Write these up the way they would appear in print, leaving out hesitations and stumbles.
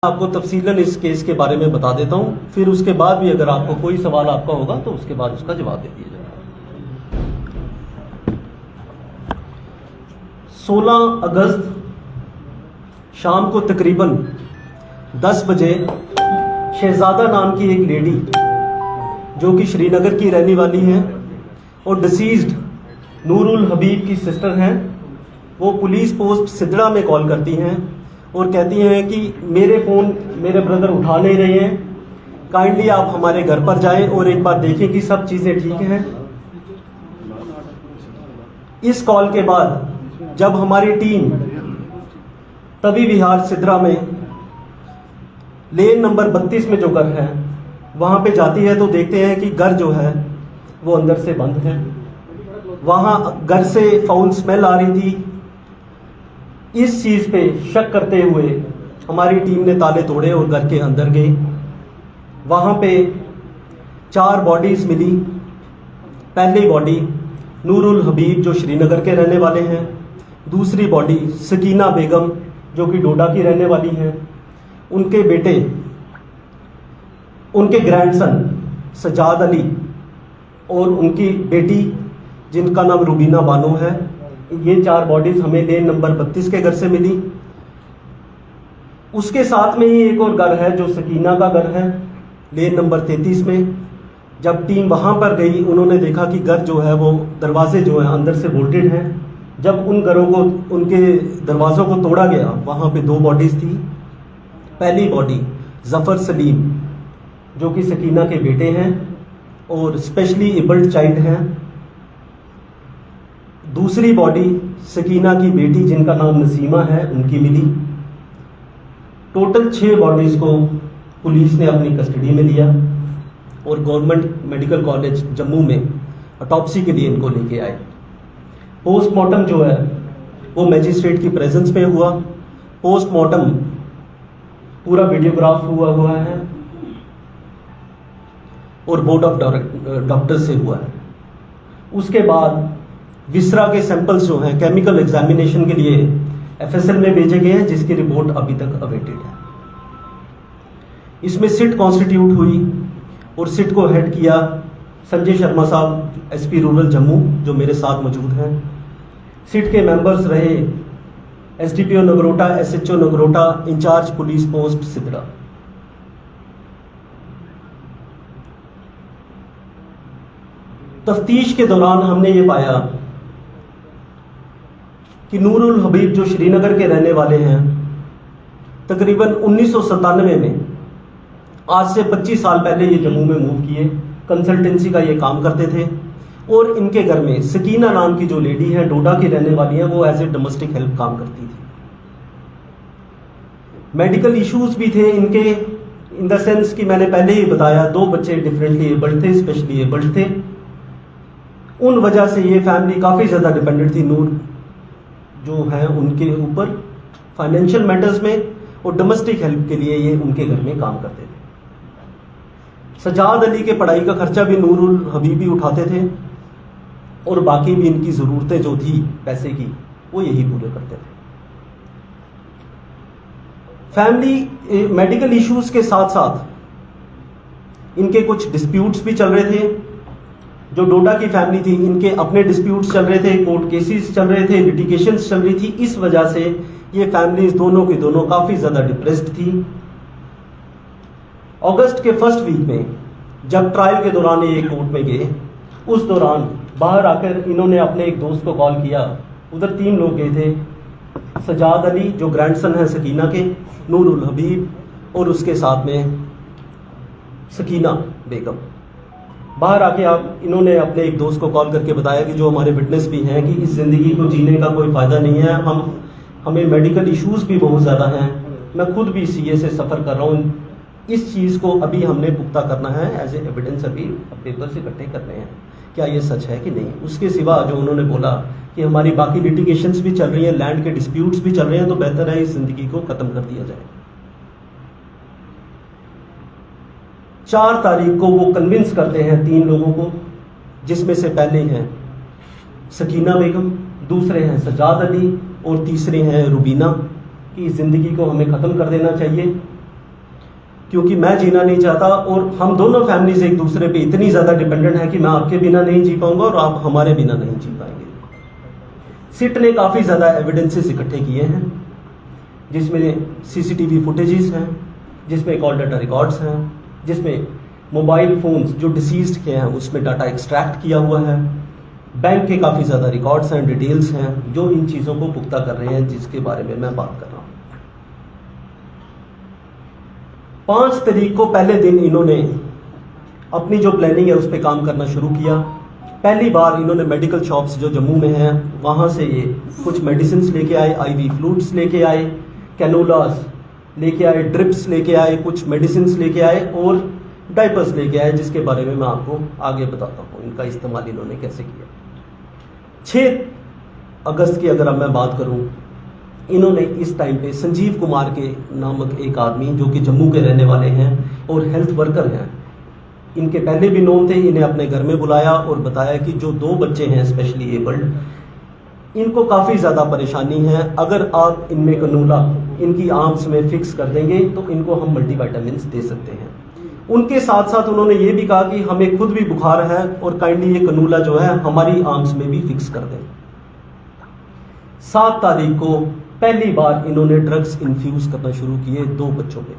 आपको तफसीलन इस केस के बारे में बता देता हूं, फिर उसके बाद भी अगर आपको कोई सवाल आपका होगा तो उसके बाद उसका जवाब दे दिया जाएगा। 16 अगस्त शाम को तकरीबन 10 बजे शहजादा नाम की एक लेडी जो कि श्रीनगर की रहने वाली है और डिसीज्ड नूरुल हबीब की सिस्टर हैं, वो पुलिस पोस्ट सिदड़ा में कॉल करती हैं और कहती हैं कि मेरे फ़ोन मेरे ब्रदर उठा नहीं रहे हैं, काइंडली आप हमारे घर पर जाएं और एक बार देखें कि सब चीज़ें ठीक हैं। इस कॉल के बाद जब हमारी टीम तभी विहार सिदरा में लेन नंबर 32 में जो घर है वहाँ पे जाती है तो देखते हैं कि घर जो है वो अंदर से बंद है। वहाँ घर से फाउल स्मेल आ रही थी। इस चीज़ पे शक करते हुए हमारी टीम ने ताले तोड़े और घर के अंदर गए। वहाँ पे 4 बॉडीज़ मिली। पहली बॉडी नूरुल हबीब जो श्रीनगर के रहने वाले हैं, दूसरी बॉडी सकीना बेगम जो कि डोडा की रहने वाली हैं, उनके बेटे उनके ग्रैंडसन सजाद अली और उनकी बेटी जिनका नाम रुबीना बानो है। ये 4 बॉडीज हमें लेन नंबर 32 के घर से मिली। उसके साथ में ही एक और घर है जो सकीना का घर है लेन नंबर 33 में। जब टीम वहां पर गई उन्होंने देखा कि घर जो है वो दरवाजे जो है अंदर से बोल्टेड हैं। जब उन घरों को उनके दरवाज़ों को तोड़ा गया वहां पे 2 बॉडीज थी। पहली बॉडी जफ़र सलीम जो कि सकीना के बेटे हैं और स्पेशली एबल्ड चाइल्ड हैं। दूसरी बॉडी सकीना की बेटी जिनका नाम नसीमा है उनकी मिली। टोटल 6 बॉडीज को पुलिस ने अपनी कस्टडी में लिया और गवर्नमेंट मेडिकल कॉलेज जम्मू में ऑटोप्सी के लिए इनको लेके आए। पोस्टमार्टम जो है वो मैजिस्ट्रेट की प्रेजेंस में हुआ। पोस्टमार्टम पूरा वीडियोग्राफ हुआ है और बोर्ड ऑफ डॉक्टर से हुआ है। उसके बाद विसरा के सैंपल्स जो हैं केमिकल एग्जामिनेशन के लिए एफएसएल में भेजे गए हैं, जिसकी रिपोर्ट अभी तक अवेटेड है। इसमें सिट कॉन्स्टिट्यूट हुई और सिट को हेड किया संजय शर्मा साहब एसपी रूरल जम्मू जो मेरे साथ मौजूद हैं। सिट के मेंबर्स रहे SDPO Nagrota, SHO Nagrota, incharge police post Sidhra. तफ्तीश के दौरान हमने ये पाया कि नूरुल हबीब जो श्रीनगर के रहने वाले हैं तकरीबन 1997 में, आज से 25 साल पहले ये जम्मू में मूव किए। कंसल्टेंसी का ये काम करते थे और इनके घर में सकीना नाम की जो लेडी है डोडा की रहने वाली है वो एज ए डोमेस्टिक हेल्प काम करती थी। मेडिकल इश्यूज भी थे इनके, इन द सेंस कि मैंने पहले ही बताया 2 बच्चे डिफरेंटली एबल्ड थे, स्पेशली एबल्ड थे। उन वजह से ये फैमिली काफ़ी ज़्यादा डिपेंडेंट थी नूर जो हैं उनके ऊपर फाइनेंशियल मैटर्स में, और डोमेस्टिक हेल्प के लिए ये उनके घर में काम करते थे। सजाद अली के पढ़ाई का खर्चा भी नूरुल हबीब ही उठाते थे और बाकी भी इनकी ज़रूरतें जो थी पैसे की वो यही पूरे करते थे। फैमिली मेडिकल इश्यूज के साथ साथ इनके कुछ डिस्प्यूट्स भी चल रहे थे। जो डोडा की फैमिली थी इनके अपने डिस्प्यूट्स चल रहे थे, कोर्ट केसेस चल रहे थे, लिटिगेशंस चल रही थी। इस वजह से ये फैमिलीज दोनों की दोनों काफ़ी ज़्यादा डिप्रेस्ड थी। अगस्त के फर्स्ट वीक में जब ट्रायल के दौरान ये कोर्ट में गए, उस दौरान बाहर आकर इन्होंने अपने एक दोस्त को कॉल किया। उधर 3 लोग गए थे, सजाद अली जो ग्रैंडसन है सकीना के, नूरुल हबीब और उसके साथ में सकीना बेगम। बाहर आके इन्होंने अपने एक दोस्त को कॉल करके बताया कि जो हमारे विटनेस भी हैं कि इस ज़िंदगी को जीने का कोई फ़ायदा नहीं है, हमें मेडिकल इश्यूज भी बहुत ज़्यादा हैं, मैं खुद भी सीए से सफ़र कर रहा हूँ। इस चीज़ को अभी हमने पुख्ता करना है, एज ए एविडेंस अभी पेपर्स इकट्ठे करने हैं, क्या ये सच है कि नहीं। उसके सिवा जो उन्होंने बोला कि हमारी बाकी लिटिगेशंस भी चल रही हैं, लैंड के डिस्प्यूट्स भी चल रहे हैं, तो बेहतर है इस ज़िंदगी को ख़त्म कर दिया जाए। 4 तारीख को वो कन्विंस करते हैं 3 लोगों को, जिसमें से पहले हैं सकीना बेगम, दूसरे हैं सजाद अली और तीसरे हैं रुबीना, कि इस ज़िंदगी को हमें ख़त्म कर देना चाहिए। क्योंकि मैं जीना नहीं चाहता और हम दोनों फैमिलीज एक दूसरे पे इतनी ज़्यादा डिपेंडेंट है कि मैं आपके बिना नहीं जी पाऊंगा और आप हमारे बिना नहीं जी पाएंगे। सिट ने काफ़ी ज़्यादा एविडेंसेस इकट्ठे किए हैं, जिसमें सीसीटीवी फुटेजेस हैं, जिसमें कॉल डाटा रिकॉर्ड्स हैं, जिसमें मोबाइल फोन्स जो डिसीज्ड के हैं उसमें डाटा एक्सट्रैक्ट किया हुआ है, बैंक के काफ़ी ज़्यादा रिकॉर्ड्स हैं, डिटेल्स हैं, जो इन चीज़ों को पुख्ता कर रहे हैं जिसके बारे में मैं बात कर रहा हूँ। 5 तारीख को पहले दिन इन्होंने अपनी जो प्लानिंग है उस पर काम करना शुरू किया। पहली बार इन्होंने मेडिकल शॉप्स जो जम्मू में हैं वहाँ से ये कुछ मेडिसिन लेके आए, आईवी फ्लूइड्स लेके आए, कैनोलास लेके आए, ड्रिप्स लेके आए, कुछ मेडिसिन लेके आए और डाइपर्स लेके आए, जिसके बारे में मैं आपको आगे बताता हूँ इनका इस्तेमाल इन्होंने कैसे किया। 6 अगस्त की अगर अब मैं बात करूँ, इन्होंने इस टाइम पे संजीव कुमार के नामक एक आदमी जो कि जम्मू के रहने वाले हैं और हेल्थ वर्कर हैं, इनके पहले भी नोन थे, इन्हें अपने घर में बुलाया और बताया कि जो 2 बच्चे हैं स्पेशली एबल्ड, इनको काफ़ी ज़्यादा परेशानी है, अगर आप इनमें कनूला इनकी आर्म्स में फिक्स कर देंगे तो इनको हम मल्टीविटामिन्स दे सकते हैं। उनके साथ साथ उन्होंने ये भी कहा कि हमें खुद भी बुखार है और काइंडली ये कनूला जो है हमारी आर्म्स में भी फिक्स कर दें। 7 तारीख को पहली बार इन्होंने ड्रग्स इन्फ्यूज करना शुरू किए 2 बच्चों पे।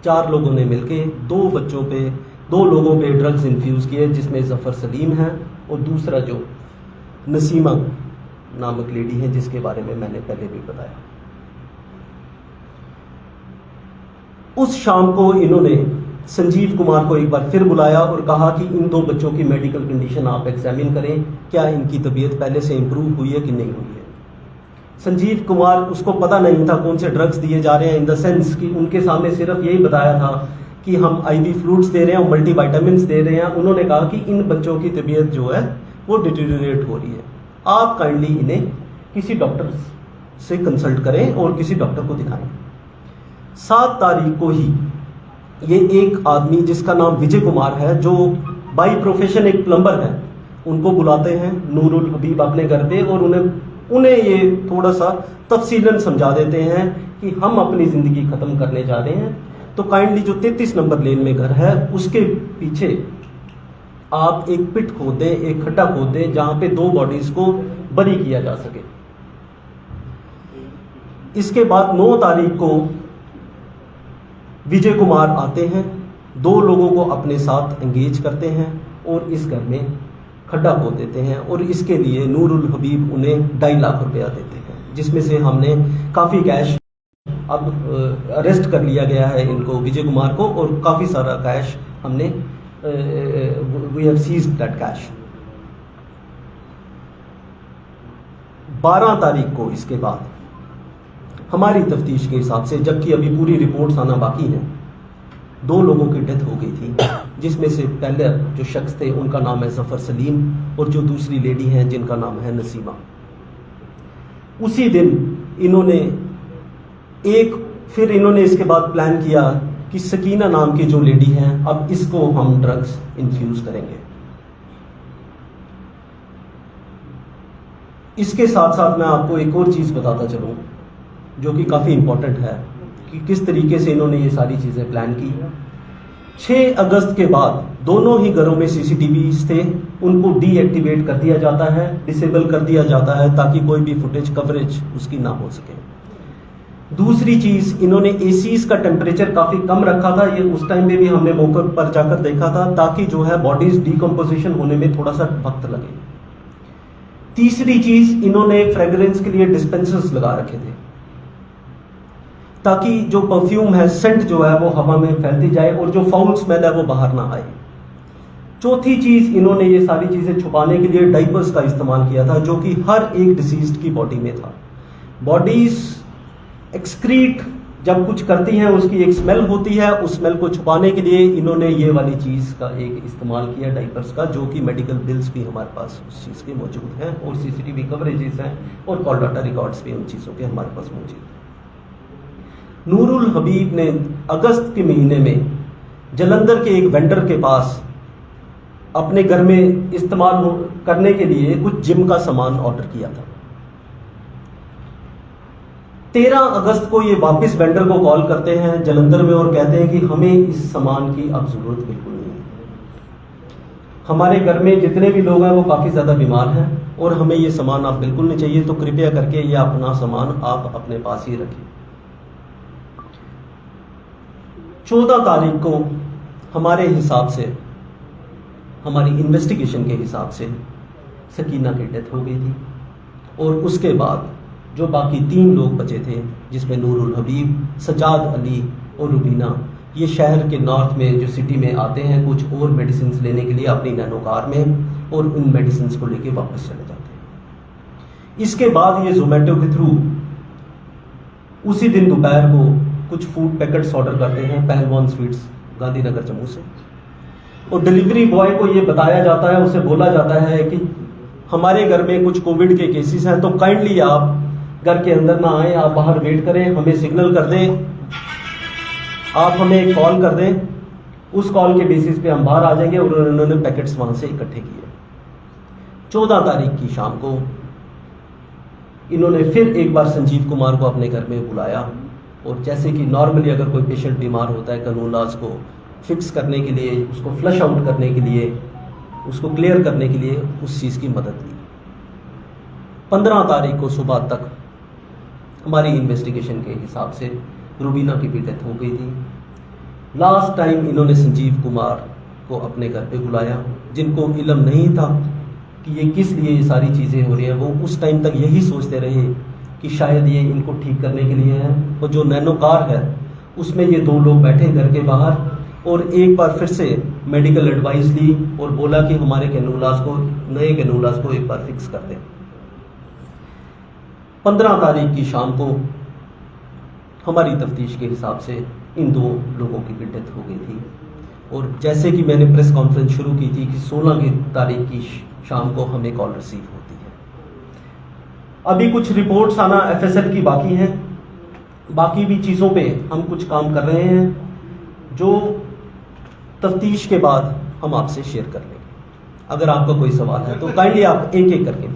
4 लोगों ने मिलके 2 लोगों पे ड्रग्स इन्फ्यूज किए, जिसमें जफर सलीम है और दूसरा जो नसीमा नामक लेडी है जिसके बारे में मैंने पहले भी बताया। उस शाम को इन्होंने संजीव कुमार को एक बार फिर बुलाया और कहा कि इन 2 बच्चों की मेडिकल कंडीशन आप एग्जामिन करें, क्या इनकी तबीयत पहले से इंप्रूव हुई है कि नहीं हुई है। संजीव कुमार, उसको पता नहीं था कौन से ड्रग्स दिए जा रहे हैं, इन द सेंस कि उनके सामने सिर्फ यही बताया था कि हम आईवी फ्लूइड्स दे रहे हैं और मल्टीविटामिन्स दे रहे हैं। उन्होंने कहा कि इन बच्चों की तबीयत जो है वो डिटेरियोरेट हो रही है, आप काइंडली इन्हें किसी डॉक्टर से कंसल्ट करें और किसी डॉक्टर को दिखाएं। 7 तारीख को ही ये एक आदमी जिसका नाम विजय कुमार है, जो बाई प्रोफेशन एक प्लम्बर है, उनको बुलाते हैं नूरुल हबीब अपने घर पे और उन्हें ये थोड़ा सा तफसीलन समझा देते हैं कि हम अपनी ज़िंदगी ख़त्म करने जा रहे हैं, तो काइंडली जो 33 नंबर लेन में घर है उसके पीछे आप एक पिट खोद दें, एक खड्डा खोद दें जहाँ पे 2 बॉडीज़ को बरी किया जा सके। इसके बाद 9 तारीख को विजय कुमार आते हैं, 2 लोगों को अपने साथ एंगेज करते हैं और इस घर में खड्डा खोद देते हैं और इसके लिए नूरुल हबीब उन्हें 2.5 लाख रुपया देते हैं, जिसमें से हमने काफ़ी कैश, अब अरेस्ट कर लिया गया है इनको, विजय कुमार को, और काफ़ी सारा कैश हमने we have seized that cash. 12 तारीख को इसके बाद हमारी तफ्तीश के हिसाब से, जबकि अभी पूरी रिपोर्ट्स आना बाकी हैं, 2 लोगों की डेथ हो गई थी, जिसमें से पहले जो शख्स थे उनका नाम है जफर सलीम और जो दूसरी लेडी हैं जिनका नाम है नसीमा। उसी दिन इन्होंने इसके बाद प्लान किया कि सकीना नाम की जो लेडी हैं, अब इसको हम ड्रग्स इन्फ्यूज करेंगे। इसके साथ साथ मैं आपको एक और चीज़ बताता चलूँ जो कि काफ़ी इम्पोर्टेंट है कि किस तरीके से इन्होंने ये सारी चीज़ें प्लान की। 6 अगस्त के बाद दोनों ही घरों में सीसीटीवीज थे, उनको डीएक्टिवेट कर दिया जाता है, डिसेबल कर दिया जाता है, ताकि कोई भी फुटेज कवरेज उसकी ना हो सके। दूसरी चीज़, इन्होंने एसीज का टेम्परेचर काफ़ी कम रखा था, ये उस टाइम में भी हमने मौके पर जाकर देखा था, ताकि जो है बॉडीज डिकम्पोजिशन होने में थोड़ा सा वक्त लगे। तीसरी चीज़, इन्होंने फ्रेग्रेंस के लिए डिस्पेंसर्स लगा रखे थे ताकि जो परफ्यूम है, सेंट जो है वो हवा में फैलती जाए और जो फाउल स्मेल है वो बाहर ना आए। चौथी चीज़, इन्होंने ये सारी चीज़ें छुपाने के लिए डाइपर्स का इस्तेमाल किया था, जो कि हर एक डिसीज्ड की बॉडी में था। बॉडीज एक्सक्रीट जब कुछ करती हैं उसकी एक स्मेल होती है, उस स्मेल को छुपाने के लिए इन्होंने ये वाली चीज़ का एक इस्तेमाल किया, डाइपर्स का, जो कि मेडिकल बिल्स भी हमारे पास उस चीज़ के मौजूद हैं और सीसीटीवी कवरेजेस हैं और कॉल डाटा रिकॉर्ड्स भी उन चीज़ों के हमारे पास मौजूद हैं। नूरुल हबीब ने अगस्त के महीने में जलंधर के एक वेंडर के पास अपने घर में इस्तेमाल करने के लिए कुछ जिम का सामान ऑर्डर किया था। 13 अगस्त को ये वापस वेंडर को कॉल करते हैं जलंधर में और कहते हैं कि हमें इस सामान की अब जरूरत बिल्कुल नहीं है। हमारे घर में जितने भी लोग हैं वो काफ़ी ज़्यादा बीमार हैं और हमें ये सामान आप बिल्कुल नहीं चाहिए, तो कृपया करके ये अपना सामान आप अपने पास ही रखें। 14 तारीख को हमारे हिसाब से, हमारी इन्वेस्टिगेशन के हिसाब से सकीना की डेथ हो गई थी और उसके बाद जो बाकी 3 लोग बचे थे जिसमें नूरुल हबीब, सजाद अली और रुबीना, ये शहर के नॉर्थ में जो सिटी में आते हैं कुछ और मेडिसिन लेने के लिए अपनी नैनो कार में और उन मेडिसिन को लेके वापस चले जाते हैं। इसके बाद ये जोमेटो के थ्रू उसी दिन दोपहर को कुछ फूड पैकेट्स ऑर्डर करते हैं पहलवान स्वीट्स गांधीनगर जम्मू से, और डिलीवरी बॉय को ये बताया जाता है, उसे बोला जाता है कि हमारे घर में कुछ कोविड के केसेस हैं तो काइंडली आप घर के अंदर ना आए, आप बाहर वेट करें, हमें सिग्नल कर दें, आप हमें एक कॉल कर दें, उस कॉल के बेसिस पे हम बाहर आ जाएंगे। और उन्होंने पैकेट्स वहां से इकट्ठे किए। 14 तारीख की शाम को इन्होंने फिर एक बार संजीव कुमार को अपने घर में बुलाया और जैसे कि नॉर्मली अगर कोई पेशेंट बीमार होता है कानून लाज को फिक्स करने के लिए, उसको फ्लश आउट करने के लिए, उसको क्लियर करने के लिए उस चीज़ की मदद ली। 15 तारीख को सुबह तक हमारी इन्वेस्टिगेशन के हिसाब से रुबीना की भी डेथ हो गई थी। लास्ट टाइम इन्होंने संजीव कुमार को अपने घर पे बुलाया, जिनको इल्म नहीं था कि ये किस लिए ये सारी चीज़ें हो रही हैं। वो उस टाइम तक यही सोचते रहे कि शायद ये इनको ठीक करने के लिए है। और जो नैनो कार है उसमें ये 2 लोग बैठे घर के बाहर और एक बार फिर से मेडिकल एडवाइस ली और बोला कि हमारे कैनूलास को, नए कैनूलास को एक बार फिक्स कर दें। 15 तारीख की शाम को हमारी तफ्तीश के हिसाब से इन 2 लोगों की भी डेथ हो गई थी। और जैसे कि मैंने प्रेस कॉन्फ्रेंस शुरू की थी कि 16 की तारीख की शाम को हमें कॉल रिसीव होती है। अभी कुछ रिपोर्ट्स आना एफएसएल की बाकी हैं, बाकी भी चीज़ों पे हम कुछ काम कर रहे हैं जो तफ्तीश के बाद हम आपसे शेयर कर लेंगे। अगर आपका कोई सवाल है तो काइंडली आप एक एक करके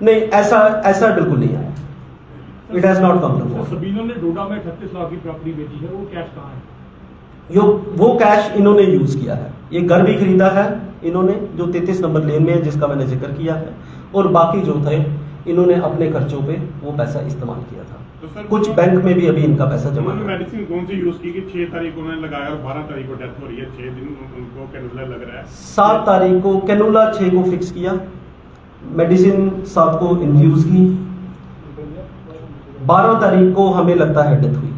नहीं, ऐसा बिल्कुल नहीं आया। It has not come to for. Sabina ने डोडा में 38 लाख की प्रॉपर्टी बेची है, वो कैश कहाँ है? वो कैश इन्होंने यूज किया है। ये घर भी खरीदा है इन्होंने जो 33 नंबर लेन में है, जिसका मैंने जिक्र किया है, और बाकी जो थे इन्होंने अपने खर्चों पे वो पैसा इस्तेमाल किया था। तो कुछ बैंक में भी अभी इनका पैसा जमा है। मेडिसिन कौन सी यूज की कि 6 तारीख को उन्होंने लगाया और 12 तारीख को डेथ हो रही है, 6 दिन उनको कैनुला लग रहा है। 7 तारीख को कैनुला 6 को फिक्स किया, मेडिसिन 7 को इन्फ्यूज की, 12 तारीख को हमें लगता है डेथ हुई।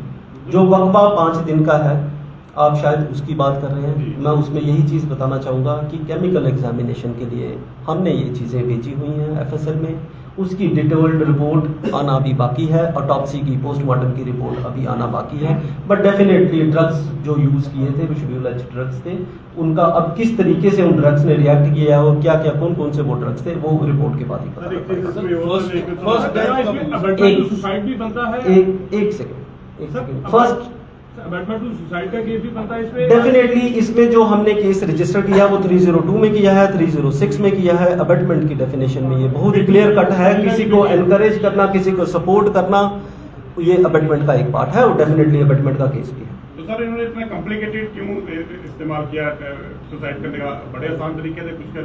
जो वक्फा 5 दिन का है, आप शायद उसकी बात कर रहे हैं। मैं उसमें यही चीज़ बताना चाहूँगा कि केमिकल एग्जामिनेशन के लिए हमने ये चीज़ें भेजी हुई हैं एफएसएल में। उसकी डिटेल्ड रिपोर्ट आना अभी बाकी है, ऑटोप्सी की, पोस्टमार्टम की रिपोर्ट अभी आना बाकी है। बट डेफिनेटली ड्रग्स जो यूज़ किए थे, विशुअल ड्रग्स थे, उनका अब किस तरीके से उन ड्रग्स ने रिएक्ट किया है और क्या क्या कौन कौन से वो ड्रग्स थे, वो रिपोर्ट के बाद ही पता चलेगा। एक सेकेंड, फर्स्ट डेफिनेटली इसमें जो हमने केस रजिस्टर किया वो 302 में किया है, 306 में किया है। अबेटमेंट की डेफिनेशन में ये बहुत ही क्लियर कट है। किसी को एनकरेज करना, किसी को सपोर्ट करना, ये अबेटमेंट का एक पार्ट है और डेफिनेटली अबेटमेंट का केस भी है। तो सर इन्होंने इतना कॉम्प्लिकेटेड क्यों इस्तेमाल किया सुसाइड करने का? बड़े आसान तरीके से कुछ कर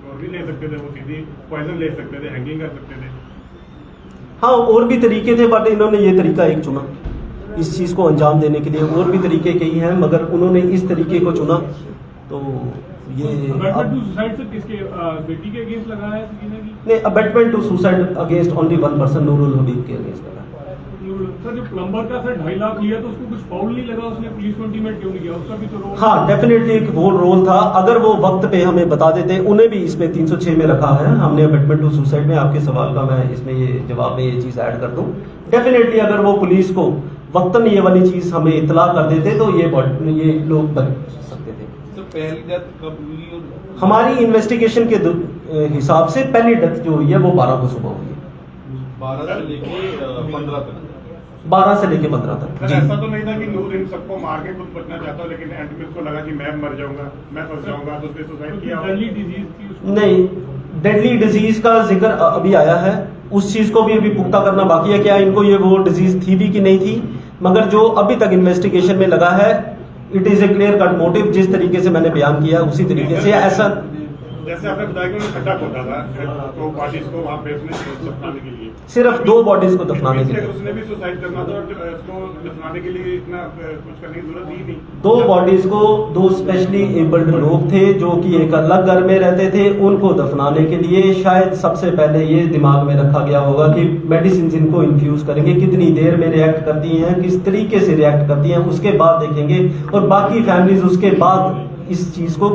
और भी ले सकते थे, वो सीधी पॉइजन ले सकते थे, हैंगिंग कर सकते थे। हाँ, और भी तरीके थे, बट इन्होंने ये तरीका एक चुना इस चीज़ को अंजाम देने के लिए। और भी तरीके कई हैं मगर उन्होंने इस तरीके को चुना। तो ये सुसाइड से किसके बेटी के अगेंस्ट लगा है? नहीं, abetment to suicide against only 1 person, Noorul Habib के अगेंस्ट लगा। सर जो प्लम्बर का सर 2.5 लाख लिया तो उसको कुछ फाउल नहीं लगा, उसने पुलिस को इंटीमेट क्यों नहीं किया? उसका भी तो रोल। हाँ, डेफिनेटली एक वो रोल था। अगर वो वक्त पे हमें बता देते, उन्हें भी इसमें 306 में रखा है हमने अबेटमेंट टू सुसाइड में। आपके सवाल का मैं इसमें ये जवाब में ये चीज़ ऐड कर दूँ। डेफिनेटली अगर वो पुलिस को वक्तन ये वाली चीज़ हमें इतला कर देते तो ये लोग बच सकते थे। तो पहली डेथ कब हुई? और हमारी इन्वेस्टिगेशन के हिसाब से पहली डेथ जो हुई है वो 12 को सुबह हुई है। 12 से लेके 15 तक। 12 से लेके 15 तक। ऐसा तो नहीं था कि नूर इन सबको मार के खुद बचना चाहता, लेकिन एंड में उसको लगा कि मैं मर जाऊंगा, मैं फंस जाऊंगा, तो उसने सुसाइड किया। डेडली डिजीज थी? नहीं, डेडली डिजीज का जिक्र अभी आया है उस चीज को भी अभी पुख्ता करना बाकी है, क्या इनको ये वो डिजीज थी भी कि नहीं थी। मगर जो अभी तक इन्वेस्टिगेशन में लगा है, it is a clear cut motive, जिस तरीके से मैंने बयान किया उसी तरीके से। ऐसा जैसे आपने बताया कि उन्होंने खड्डा खोदा था तो बॉडीज को वहाँ पे उसने दफनाने के लिए, सिर्फ 2 बॉडीज को दफनाने के लिए, उसने भी सुसाइड करना था और उसको दफनाने के लिए इतना कुछ करने की जरूरत ही नहीं। 2 बॉडीज को 2 स्पेशली एबल्ड लोग थे जो कि एक अलग घर में रहते थे, उनको दफनाने के लिए शायद सबसे पहले ये दिमाग में रखा गया होगा कि मेडिसिन इनको इन्फ्यूज करेंगे, कितनी देर में रिएक्ट करती हैं, किस तरीके से रिएक्ट करती हैं, उसके बाद देखेंगे। और बाकी फैमिलीज उसके बाद इस चीज को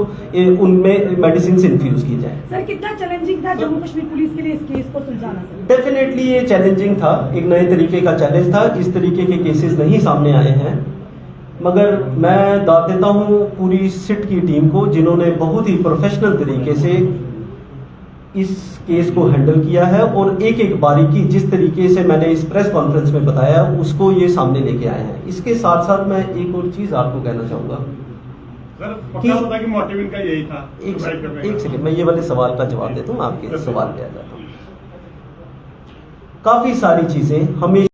उनमें मेडिसिन से इन्फ्यूज की जाए। सर कितना चैलेंजिंग था जम्मू कश्मीर पुलिस के लिए इस केस को सुलझाना? डेफिनेटली ये चैलेंजिंग था, एक नए तरीके का चैलेंज था। इस तरीके के केसेस नहीं सामने आए हैं, मगर मैं दाद देता हूं पूरी सिट की टीम को, जिन्होंने बहुत ही प्रोफेशनल तरीके से इस केस को हैंडल किया है और एक एक बारीकी जिस तरीके से मैंने इस प्रेस कॉन्फ्रेंस में बताया उसको ये सामने लेके आए हैं। इसके साथ साथ मैं एक और चीज आपको कहना चाहूंगा। सर पक्का होता कि मोटिव इनका यही था? एक सेकंड, मैं ये वाले सवाल का जवाब देता हूँ, आपके सवाल पे आ जाता हूँ। काफी सारी चीजें हमें